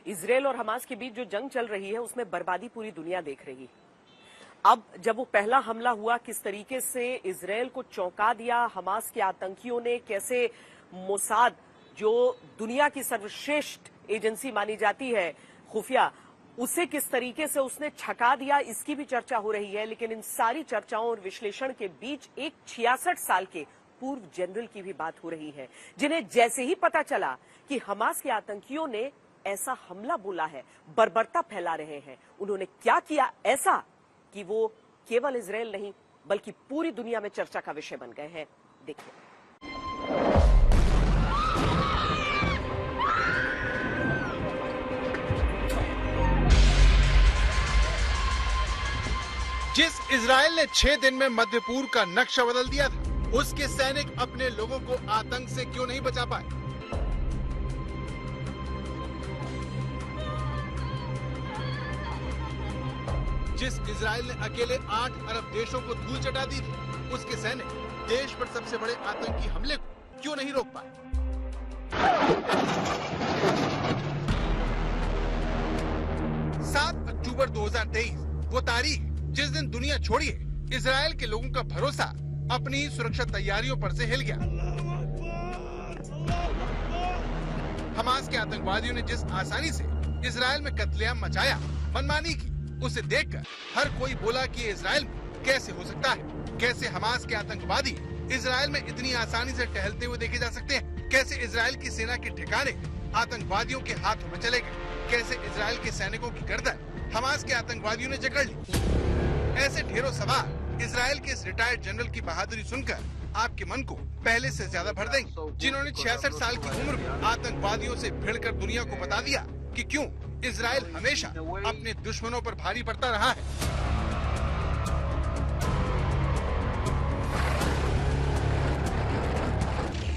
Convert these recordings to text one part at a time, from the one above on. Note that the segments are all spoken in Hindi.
इजरायल और हमास के बीच जो जंग चल रही है उसमें बर्बादी पूरी दुनिया देख रही है। अब जब वो पहला हमला हुआ, किस तरीके से इजरायल को चौंका दिया हमास के आतंकियों ने, कैसे मोसाद जो दुनिया की सर्वश्रेष्ठ एजेंसी मानी जाती है खुफिया, उसे किस तरीके से उसने छका दिया, इसकी भी चर्चा हो रही है। लेकिन इन सारी चर्चाओं और विश्लेषण के बीच एक 66 साल के पूर्व जनरल की भी बात हो रही है, जिन्हें जैसे ही पता चला कि हमास के आतंकियों ने ऐसा हमला बोला है, बर्बरता फैला रहे हैं, उन्होंने क्या किया ऐसा कि वो केवल इजरायल नहीं बल्कि पूरी दुनिया में चर्चा का विषय बन गए हैं। देखिए। जिस इजरायल ने 6 दिन में मध्य पूर्व का नक्शा बदल दिया था, उसके सैनिक अपने लोगों को आतंक से क्यों नहीं बचा पाए? जिस इजरायल ने अकेले 8 अरब देशों को धूल चटा दी थी, उसके सैनिक देश पर सबसे बड़े आतंकी हमले को क्यों नहीं रोक पाए? 7 अक्टूबर 2023 वो तारीख जिस दिन दुनिया छोड़िए इजरायल के लोगों का भरोसा अपनी ही सुरक्षा तैयारियों पर से हिल गया। हमास के आतंकवादियों ने जिस आसानी से इजरायल में कत्लेआम मचाया, मनमानी की, उसे देखकर हर कोई बोला कि इजरायल में कैसे हो सकता है? कैसे हमास के आतंकवादी इजरायल में इतनी आसानी से टहलते हुए देखे जा सकते हैं? कैसे इजरायल की सेना के ठिकाने आतंकवादियों के हाथों में चले गए? कैसे इजरायल के सैनिकों की गर्दन हमास के आतंकवादियों ने जकड़ ली? ऐसे ढेरों सवाल इजरायल के इस रिटायर्ड जनरल की बहादुरी सुनकर आपके मन को पहले से ज्यादा भर देंगे, जिन्होंने 66 साल की उम्र में आतंकवादियों से भिड़कर दुनिया को बता दिया कि क्यों इजरायल हमेशा अपने दुश्मनों पर भारी पड़ता रहा है।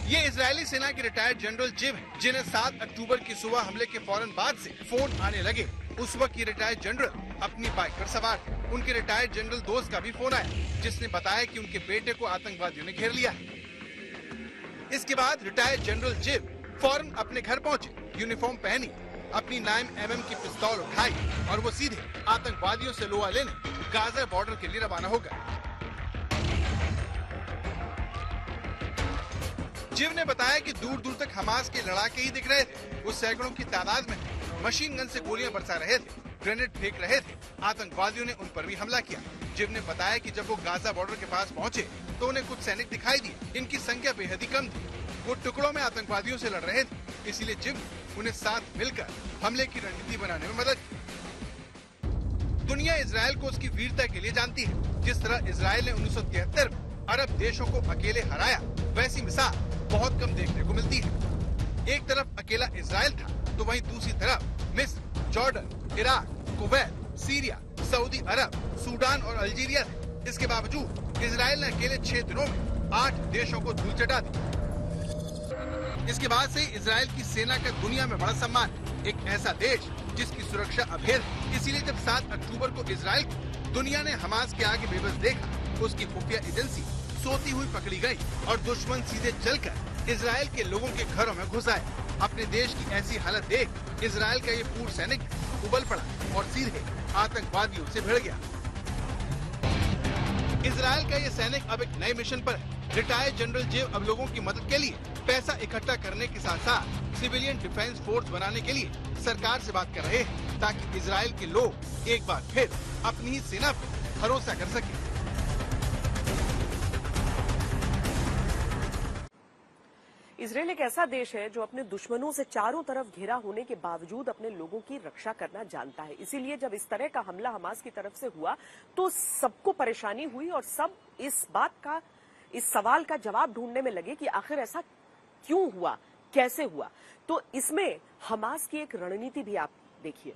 ये इजरायली सेना के रिटायर्ड जनरल जिव हैं, जिन्हें 7 अक्टूबर की सुबह हमले के फौरन बाद से फोन आने लगे। उस वक्त ये रिटायर्ड जनरल अपनी बाइक पर सवार थे। उनके रिटायर्ड जनरल दोस्त का भी फोन आया, जिसने बताया कि उनके बेटे को आतंकवादियों ने घेर लिया है। इसके बाद रिटायर्ड जनरल जिव फौरन अपने घर पहुंचे, यूनिफॉर्म पहनी, अपनी 9mm की पिस्तौल उठाई और वो सीधे आतंकवादियों से लोहा लेने गाजा बॉर्डर के लिए रवाना हो गए। जिव ने बताया कि दूर दूर तक हमास के लड़ाके ही दिख रहे थे। वो सैकड़ों की तादाद में मशीन गन से गोलियां बरसा रहे थे, ग्रेनेड फेंक रहे थे। आतंकवादियों ने उन पर भी हमला किया। जिव ने बताया कि जब वो गाजा बॉर्डर के पास पहुंचे तो उन्हें कुछ सैनिक दिखाई दिए। इनकी संख्या बेहद ही कम थी। वो टुकड़ों में आतंकवादियों से लड़ रहे थे, इसीलिए जिव ने उन्हें साथ मिलकर हमले की रणनीति बनाने में मदद की। दुनिया इजरायल को उसकी वीरता के लिए जानती है। जिस तरह इजरायल ने 1973 में अरब देशों को अकेले हराया, वैसी मिसाल बहुत कम देखने को मिलती है। एक तरफ अकेला इजरायल था तो वहीं दूसरी तरफ मिस्र, Jordan, Iraq, Kuwait, Syria, Saudi Arab, Sudan और अल्जीरिया थे। इसके बावजूद इजरायल ने अकेले 6 दिनों में 8 देशों को धूल चटा दी। इसके बाद से इजरायल की सेना का दुनिया में बड़ा सम्मान है। एक ऐसा देश जिसकी सुरक्षा अभेद है। इसीलिए जब 7 अक्टूबर को इजरायल को दुनिया ने हमास के आगे बेबस देखा, उसकी खुफिया एजेंसी सोती हुई पकड़ी गई और दुश्मन सीधे चलकर इजरायल के लोगों के घरों में घुस आए। अपने देश की ऐसी हालत देख इजरायल का ये पूर्व सैनिक उबल पड़ा और सीधे आतंकवादियों से भिड़ गया। इजरायल का ये सैनिक अब एक नए मिशन पर है। रिटायर्ड जनरल जिव अब लोगों की मदद के लिए पैसा इकट्ठा करने के साथ साथ सिविलियन डिफेंस फोर्स बनाने के लिए सरकार से बात कर रहे हैं, ताकि इजरायल के लोग एक बार फिर अपनी ही सेना पर भरोसा कर सके। इजरायल एक ऐसा देश है जो अपने दुश्मनों से चारों तरफ घिरा होने के बावजूद अपने लोगों की रक्षा करना जानता है। इसीलिए जब इस तरह का हमला हमास की तरफ से हुआ तो सबको परेशानी हुई और सब इस सवाल का जवाब ढूंढने में लगे कि आखिर ऐसा क्यों हुआ, कैसे हुआ। तो इसमें हमास की एक रणनीति भी आप देखिए।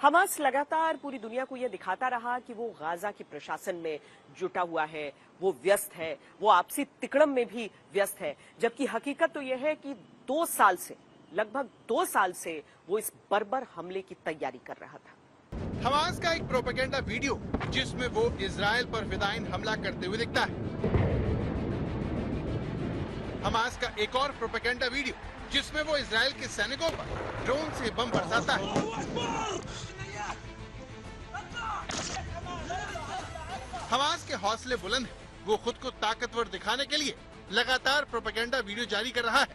हमास लगातार पूरी दुनिया को यह दिखाता रहा कि वो गाजा के प्रशासन में जुटा हुआ है, वो व्यस्त है, वो आपसी तिकड़म में भी व्यस्त है, जबकि हकीकत तो यह है कि लगभग 2 साल से वो इस बर्बर हमले की तैयारी कर रहा था। हमास का एक प्रोपेगेंडा वीडियो जिसमें वो इजरायल पर फिदायीन हमला करते हुए दिखता है। हमास का एक और प्रोपेगेंडा वीडियो जिसमें वो इजराइल के सैनिकों पर ड्रोन से बम बरसाता है। हमास के हौसले बुलंद हैं। वो खुद को ताकतवर दिखाने के लिए लगातार प्रोपेगेंडा वीडियो जारी कर रहा है।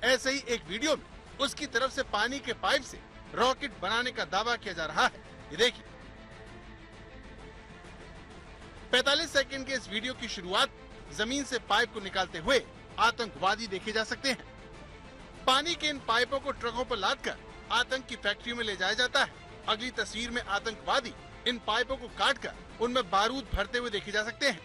ऐसे ही एक वीडियो में उसकी तरफ से पानी के पाइप से रॉकेट बनाने का दावा किया जा रहा है। ये देखिए, 45 सेकंड के इस वीडियो की शुरुआत जमीन से पाइप को निकालते हुए आतंकवादी देखे जा सकते हैं। पानी के इन पाइपों को ट्रकों पर लादकर आतंक की फैक्ट्री में ले जाया जाता है। अगली तस्वीर में आतंकवादी इन पाइपों को काटकर उनमें बारूद भरते हुए देखे जा सकते हैं।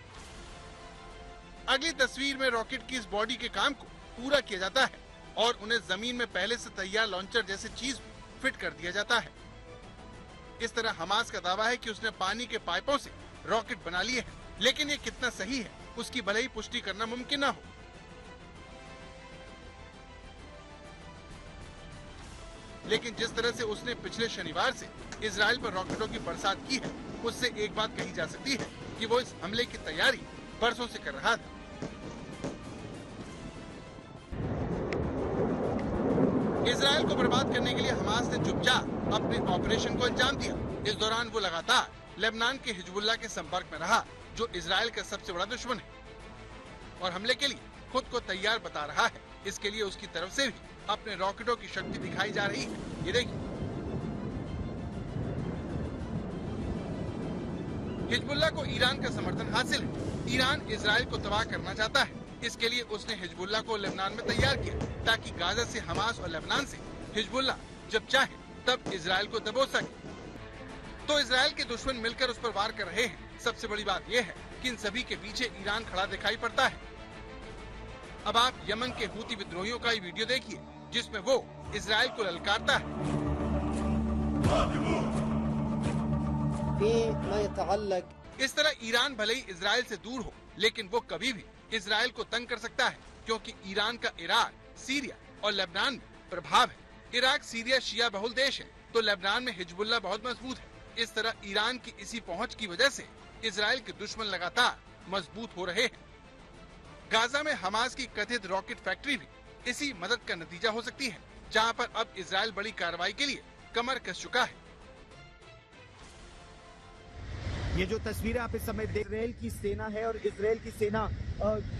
अगली तस्वीर में रॉकेट की इस बॉडी के काम को पूरा किया जाता है और उन्हें जमीन में पहले से तैयार लॉन्चर जैसी चीज फिट कर दिया जाता है। इस तरह हमास का दावा है कि उसने पानी के पाइपों से रॉकेट बना लिए हैं, लेकिन ये कितना सही है उसकी भले ही पुष्टि करना मुमकिन न हो। लेकिन जिस तरह से उसने पिछले शनिवार से इजराइल पर रॉकेटों की बरसात की है, उससे एक बात कही जा सकती है कि वो इस हमले की तैयारी बरसों से कर रहा था। इजराइल को बर्बाद करने के लिए हमास ने चुपचाप अपने ऑपरेशन को अंजाम दिया। इस दौरान वो लगातार लेबनान के हिजबुल्लाह के संपर्क में रहा, जो इजराइल का सबसे बड़ा दुश्मन है, और हमले के लिए खुद को तैयार बता रहा है। इसके लिए उसकी तरफ से भी अपने रॉकेटों की शक्ति दिखाई जा रही है। ये देखिए, हिजबुल्लाह को ईरान का समर्थन हासिल है। ईरान इजराइल को तबाह करना चाहता है। इसके लिए उसने हिजबुल्लाह को लेबनान में तैयार किया, ताकि गाजा से हमास और लेबनान से हिजबुल्लाह जब चाहे तब इजराइल को दबो सके। तो इजराइल के दुश्मन मिलकर उस पर वार कर रहे हैं। सबसे बड़ी बात यह है कि इन सभी के पीछे ईरान खड़ा दिखाई पड़ता है। अब आप यमन के हूती विद्रोहियों का ही वीडियो देखिए, जिसमें वो इजराइल को ललकारता है। इस तरह ईरान भले ही इजराइल से दूर हो, लेकिन वो कभी भी इजराइल को तंग कर सकता है, क्योंकि ईरान का इराक, सीरिया और लेबनान में प्रभाव है। इराक सीरिया शिया बहुल देश है, तो लेबनान में हिजबुल्लाह बहुत मजबूत है। इस तरह ईरान की इसी पहुंच की वजह से इजराइल के दुश्मन लगातार मजबूत हो रहे हैं। गाजा में हमास की कथित रॉकेट फैक्ट्री भी इसी मदद का नतीजा हो सकती है, जहां पर अब इजराइल बड़ी कार्रवाई के लिए कमर कस चुका है। ये जो तस्वीरें आप इस समय देख, इजराइल की सेना है और इजराइल की सेना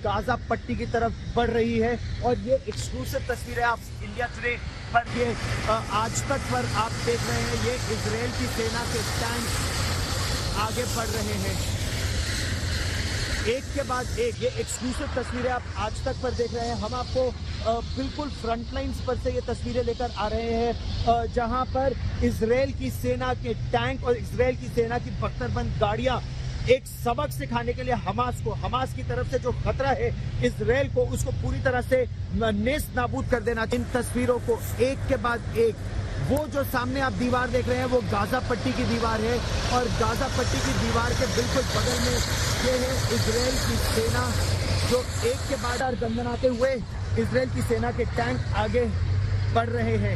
गाजा पट्टी की तरफ बढ़ रही है। और ये एक्सक्लूसिव तस्वीरें आप इंडिया टुडे पर, ये आज तक पर आप देख रहे हैं। ये इजराइल की सेना के टैंक आगे बढ़ रहे हैं, एक के बाद एक। ये एक्सक्लूसिव तस्वीरें आप आज तक पर देख रहे हैं। हम आपको बिल्कुल फ्रंट लाइन्स पर से ये तस्वीरें लेकर आ रहे हैं, जहां पर इजराइल की सेना के टैंक और इजराइल की सेना की बख्तरबंद गाड़ियां एक सबक सिखाने के लिए हमास की तरफ से जो खतरा है इजराइल को, उसको पूरी तरह से नेस्त नाबूद कर देना। इन तस्वीरों को एक के बाद एक, वो जो सामने आप दीवार देख रहे हैं वो गाजा पट्टी की दीवार है, और गाजा पट्टी की दीवार के बिल्कुल बगल में ये है इजराइल की सेना, जो एक के बाद गंदनाते हुए इजराइल की सेना के टैंक आगे बढ़ रहे हैं।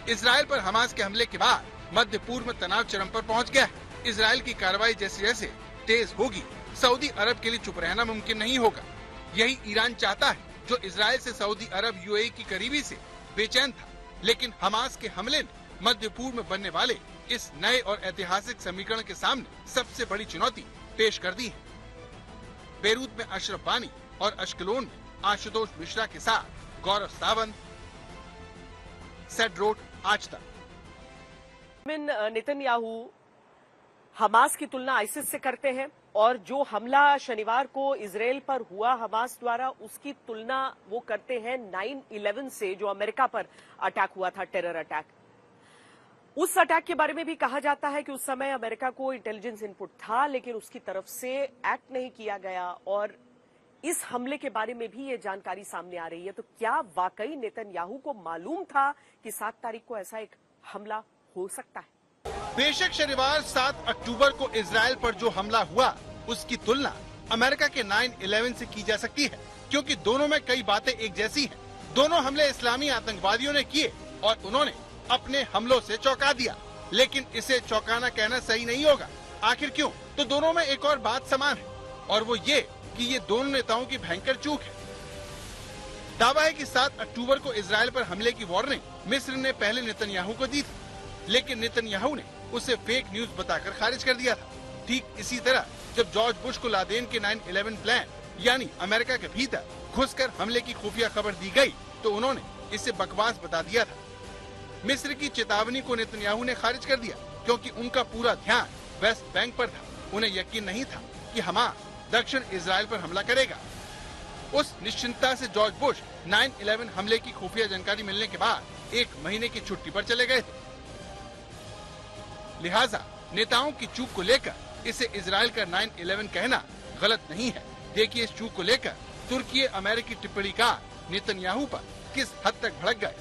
इजराइल पर हमास के हमले के बाद मध्य पूर्व में तनाव चरम पर पहुंच गया है। इजराइल की कार्रवाई जैसे जैसे तेज होगी, सऊदी अरब के लिए चुप रहना मुमकिन नहीं होगा। यही ईरान चाहता है, जो इजराइल से सऊदी अरब यूएई की करीबी से बेचैन था। लेकिन हमास के हमले ने मध्य पूर्व में बनने वाले इस नए और ऐतिहासिक समीकरण के सामने सबसे बड़ी चुनौती पेश कर दी है। बेरूत में अशरफ बानी और अश्कलोन में आशुतोष मिश्रा के साथ गौरव सावंत, सेट रोड, आज तक। नेतन्याहू हमास की तुलना आईसिस से करते हैं, और जो हमला शनिवार को इजराइल पर हुआ हमास द्वारा, उसकी तुलना वो करते हैं 9/11 से, जो अमेरिका पर अटैक हुआ था, टेरर अटैक। उस अटैक के बारे में भी कहा जाता है कि उस समय अमेरिका को इंटेलिजेंस इनपुट था, लेकिन उसकी तरफ से एक्ट नहीं किया गया, और इस हमले के बारे में भी ये जानकारी सामने आ रही है। तो क्या वाकई नेतन्याहू को मालूम था कि 7 तारीख को ऐसा एक हमला हो सकता है? बेशक शनिवार 7 अक्टूबर को इजराइल पर जो हमला हुआ, उसकी तुलना अमेरिका के 9/11 से की जा सकती है, क्योंकि दोनों में कई बातें एक जैसी हैं। दोनों हमले इस्लामी आतंकवादियों ने किए और उन्होंने अपने हमलों से चौंका दिया। लेकिन इसे चौंकाना कहना सही नहीं होगा। आखिर क्यों? तो दोनों में एक और बात समान है, और वो ये कि ये दोनों नेताओं की भयंकर चूक है। दावा है कि 7 अक्टूबर को इजरायल पर हमले की वार्निंग मिस्र ने पहले नेतन्याहू को दी थी, लेकिन नेतन्याहू ने उसे फेक न्यूज बताकर खारिज कर दिया था। ठीक इसी तरह जब जॉर्ज बुश को लादेन के 9/11 प्लान यानी अमेरिका के भीतर घुसकर हमले की खुफिया खबर दी गई तो उन्होंने इसे बकवास बता दिया था। मिस्र की चेतावनी को नेतन्याहू ने खारिज कर दिया क्योंकि उनका पूरा ध्यान वेस्ट बैंक पर था। उन्हें यकीन नहीं था कि हमास दक्षिण इजरायल पर हमला करेगा। उस निश्चिंतता से जॉर्ज बुश 9/11 हमले की खुफिया जानकारी मिलने के बाद 1 महीने की छुट्टी पर चले गए थे। लिहाजा नेताओं की चूक को लेकर इसे इजरायल का 9/11 कहना गलत नहीं है। देखिए इस चूक को लेकर तुर्की अमेरिकी टिप्पणीकार नेतन्याहू पर किस हद तक भड़क गए।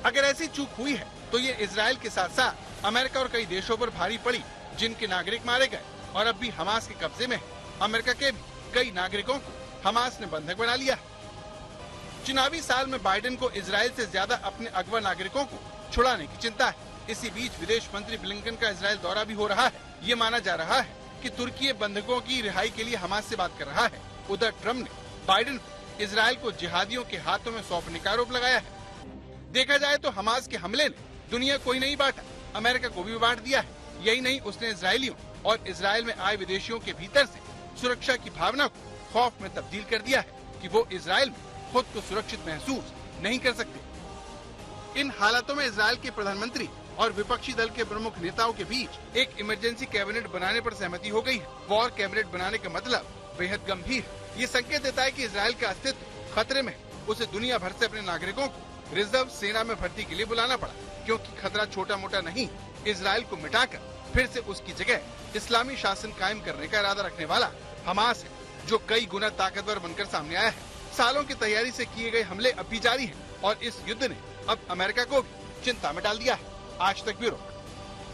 अगर ऐसी चूक हुई है तो ये इजरायल के साथ साथ अमेरिका और कई देशों पर भारी पड़ी जिनके नागरिक मारे गए और अब भी हमास के कब्जे में है। अमेरिका के भी कई नागरिकों को हमास ने बंधक बना लिया है। चुनावी साल में बाइडेन को इजरायल से ज्यादा अपने अगवा नागरिकों को छुड़ाने की चिंता है। इसी बीच विदेश मंत्री ब्लिंकन का इजरायल दौरा भी हो रहा है। ये माना जा रहा है कि तुर्की बंधकों की रिहाई के लिए हमास से बात कर रहा है। उधर ट्रम्प ने बाइडेन को इजरायल को जिहादियों के हाथों में सौंपने का आरोप लगाया है। देखा जाए तो हमास के हमले ने दुनिया को ही नहीं बांटा, अमेरिका को भी बांट दिया है। यही नहीं, उसने इजरायलियों और इजरायल में आए विदेशियों के भीतर से सुरक्षा की भावना को खौफ में तब्दील कर दिया है कि वो इजरायल में खुद को सुरक्षित महसूस नहीं कर सकते। इन हालातों में इजरायल के प्रधानमंत्री और विपक्षी दल के प्रमुख नेताओं के बीच एक इमरजेंसी कैबिनेट बनाने पर सहमति हो गई है। वॉर कैबिनेट बनाने का मतलब बेहद गंभीर है। ये संकेत देता है कि इजरायल का अस्तित्व खतरे में है। उसे दुनिया भर से अपने नागरिकों को रिजर्व सेना में भर्ती के लिए बुलाना पड़ा, क्योंकि खतरा छोटा मोटा नहीं, इजरायल को मिटाकर फिर से उसकी जगह इस्लामी शासन कायम करने का इरादा रखने वाला हमास है, जो कई गुना ताकतवर बनकर सामने आया है। सालों की तैयारी से किए गए हमले अब भी जारी हैं और इस युद्ध ने अब अमेरिका को भी चिंता में डाल दिया है। आज तक ब्यूरो।